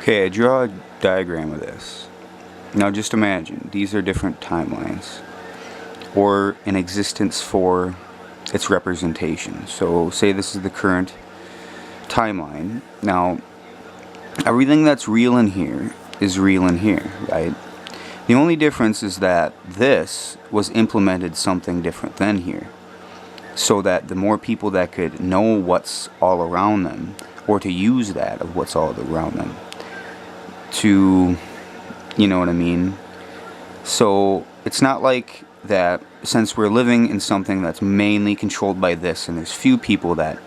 Okay, I draw a diagram of this. Now just imagine, these are different timelines, or an existence for its representation. So say this is the current timeline. Now, everything that's real in here is real in here, right? The only difference is that this was implemented something different than here. So that the more people that could know what's all around them, or to use that of what's all around them, to, you know what I mean? So it's not like that, since we're living in something that's mainly controlled by this, and there's few people that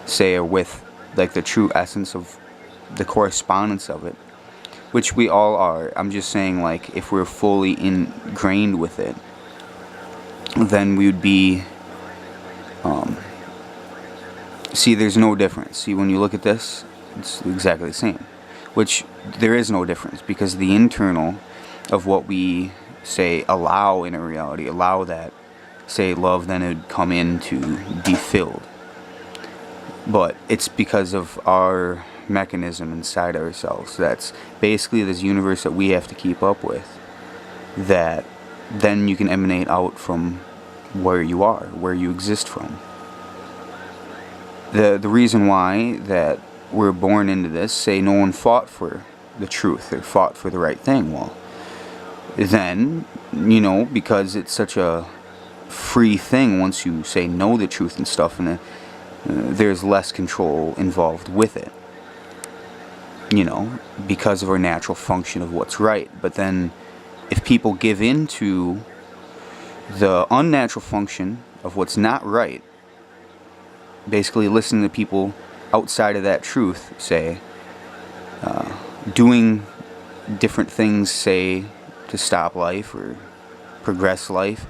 say are with like the true essence of the correspondence of it, which we all are. I'm just saying, like, if we're fully ingrained with it, then we would be see, there's no difference. See, when you look at this, it's exactly the same, which there is no difference, because the internal of what we say allow in a reality, allow that, say, love, then it would come in to be filled. But it's because of our mechanism inside ourselves, that's basically this universe that we have to keep up with, that then you can emanate out from where you are, where you exist from. The reason why that we're born into this, say no one fought for the truth or fought for the right thing, well, then, you know, because it's such a free thing once you say know the truth and stuff, and there's less control involved with it, you know, because of our natural function of what's right. But then if people give in to the unnatural function of what's not right, basically listening to people outside of that truth, say, doing different things, say, to stop life or progress life,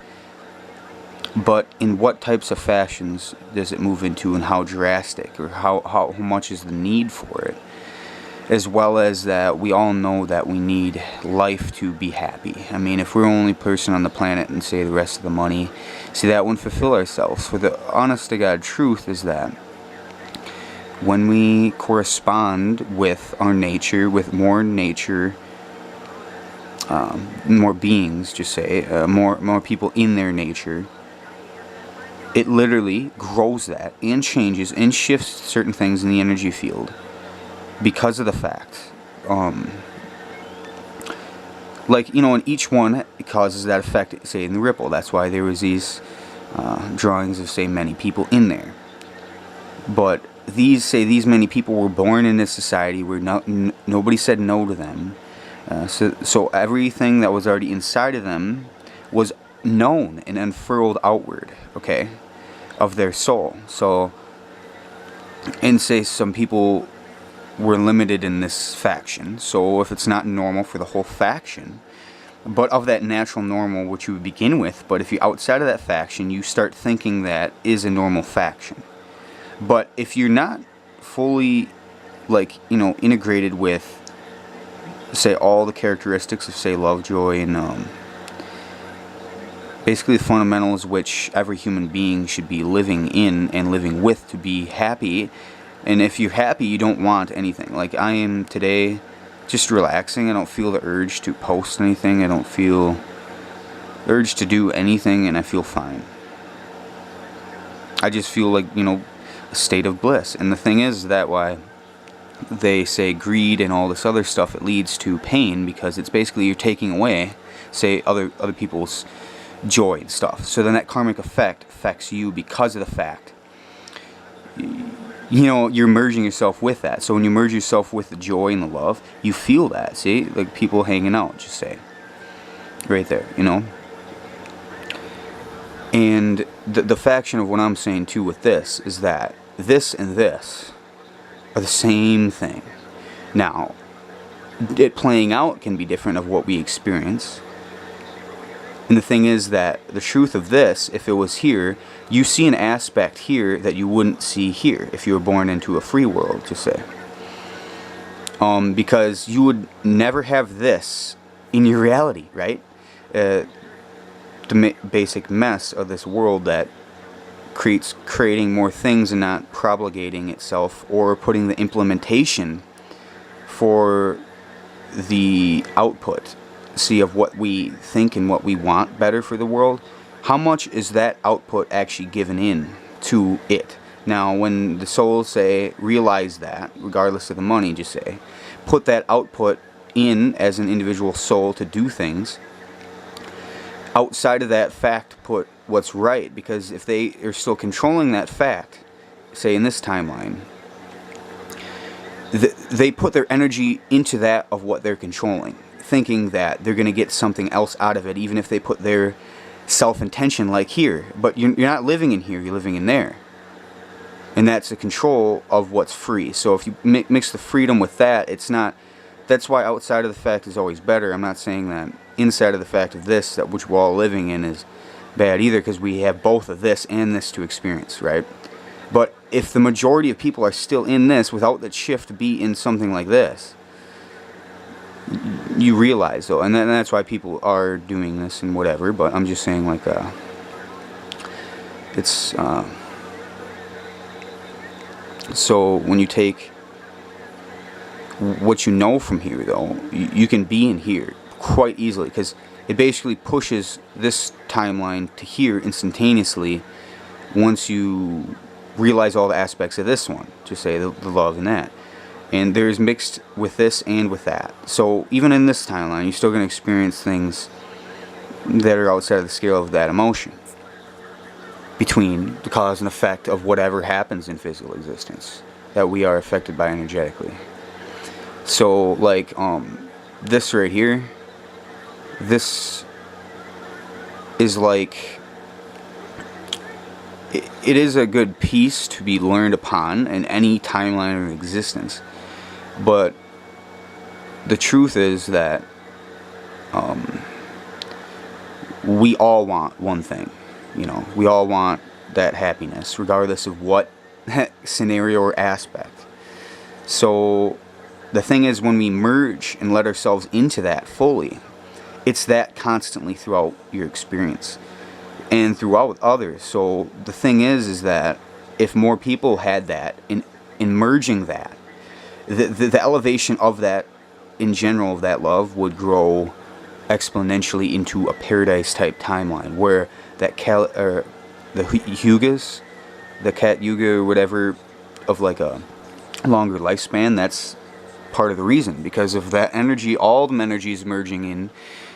but in what types of fashions does it move into, and how drastic, or how much is the need for it, as well as that we all know that we need life to be happy. I mean, if we're the only person on the planet and say the rest of the money, see, that wouldn't fulfill ourselves. For the honest to God truth is that when we correspond with our nature, with more nature, more beings, just say, more people in their nature, it literally grows that and changes and shifts certain things in the energy field. Because of the fact, like, you know, and each one causes that effect, say, in the ripple. That's why there was these drawings of, say, many people in there. But these many people were born in this society where nobody said no to them. So everything that was already inside of them was known and unfurled outward, okay, of their soul. So, and say some people were limited in this faction, so if it's not normal for the whole faction, but of that natural normal which you would begin with, but if you're outside of that faction, you start thinking that is a normal faction. But if you're not fully, like, you know, integrated with, say, all the characteristics of, say, love, joy, and basically the fundamentals which every human being should be living in and living with to be happy. And if you're happy, you don't want anything. Like I am today, just relaxing. I don't feel the urge to post anything. I don't feel the urge to do anything, and I feel fine. I just feel like, you know, a state of bliss. And the thing is that why they say greed and all this other stuff, it leads to pain, because it's basically you're taking away, say, other people's joy and stuff. So then that karmic effect affects you because of the fact, you know, you're merging yourself with that. So when you merge yourself with the joy and the love, you feel that. See, like people hanging out, just say, right there, you know. And the faction of what I'm saying too with this is that this and this are the same thing. Now, it playing out can be different of what we experience. And the thing is that the truth of this, if it was here, you see an aspect here that you wouldn't see here if you were born into a free world, to say. Because you would never have this in your reality, right? The basic mess of this world that creating more things and not propagating itself, or putting the implementation for the output, see, of what we think and what we want better for the world, how much is that output actually given in to it? Now, when the souls say, realize that, regardless of the money, just say, put that output in as an individual soul to do things, outside of that fact, put what's right, because if they are still controlling that fact, say in this timeline, they put their energy into that of what they're controlling, thinking that they're going to get something else out of it, even if they put their self-intention like here. But you're not living in here, you're living in there. And that's the control of what's free. So if you mix the freedom with that, it's not... That's why outside of the fact is always better. I'm not saying that inside of the fact of this, that which we're all living in, is bad either, because we have both of this and this to experience, right? But if the majority of people are still in this without that shift to be in something like this, you realize, though, and that's why people are doing this and whatever. But I'm just saying, like, it's so when you take what you know from here, though, you can be in here quite easily, because it basically pushes this timeline to here instantaneously once you realize all the aspects of this one, to say the love and that. And there's mixed with this and with that. So even in this timeline, you're still going to experience things that are outside of the scale of that emotion, between the cause and effect of whatever happens in physical existence that we are affected by energetically. So, like, this right here, this is like, it is a good piece to be learned upon in any timeline of existence. But the truth is that we all want one thing. You know, we all want that happiness, regardless of what scenario or aspect. So the thing is, when we merge and let ourselves into that fully, it's that constantly throughout your experience and throughout others. So the thing is that if more people had that, in merging that, the elevation of that in general, of that love, would grow exponentially into a paradise type timeline, where that the yugas, the cat yuga or whatever, of like a longer lifespan, that's part of the reason, because of that energy, all the energies merging in,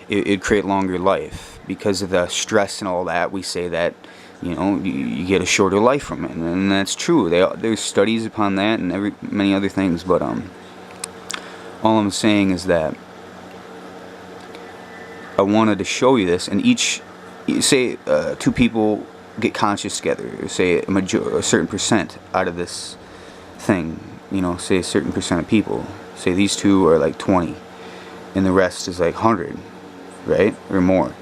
it'd create longer life. Because of the stress and all that, we say that, you know, you get a shorter life from it, and that's true. There's studies upon that and many other things. But all I'm saying is that I wanted to show you this. And say two people get conscious together, say a certain percent out of this thing, you know, say a certain percent of people, say these two are like 20 and the rest is like 100, right, or more.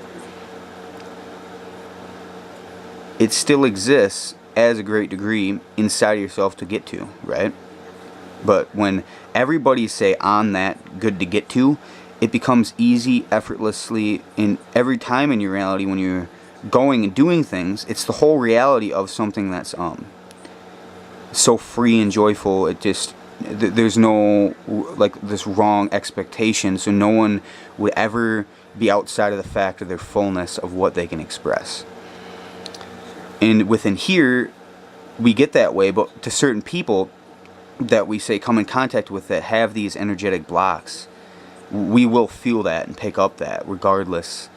It still exists as a great degree inside of yourself to get to, right? But when everybody's, say, on that good to get to, it becomes easy, effortlessly, in every time in your reality when you're going and doing things. It's the whole reality of something that's so free and joyful. It just, there's no like this wrong expectation, so no one would ever be outside of the fact of their fullness of what they can express. And within here, we get that way, but to certain people that we say come in contact with that have these energetic blocks, we will feel that and pick up that regardless.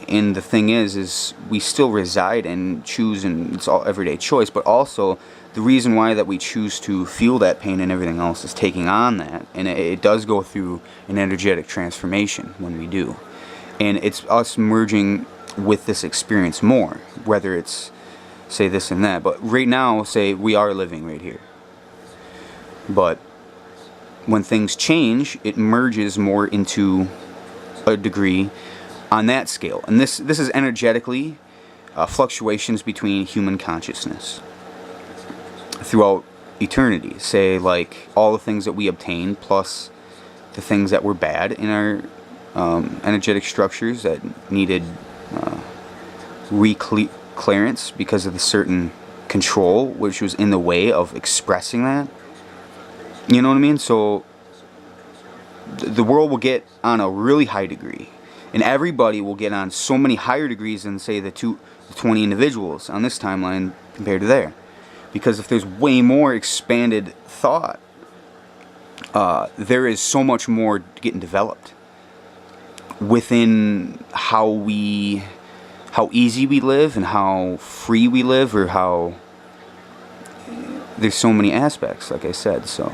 And the thing is we still reside and choose, and it's all everyday choice, but also the reason why that we choose to feel that pain and everything else is taking on that, and it does go through an energetic transformation when we do. And it's us merging with this experience more, whether it's, say, this and that. But right now, say, we are living right here. But when things change, it merges more into a degree on that scale. And this is energetically fluctuations between human consciousness throughout eternity. Say, like, all the things that we obtain, plus the things that were bad in our energetic structures that needed clearance because of the certain control which was in the way of expressing that. You know what I mean? So the world will get on a really high degree, and everybody will get on so many higher degrees than, say, the 20 individuals on this timeline compared to there. Because if there's way more expanded thought, there is so much more getting developed within how easy we live and how free we live, or how there's so many aspects, like I said. So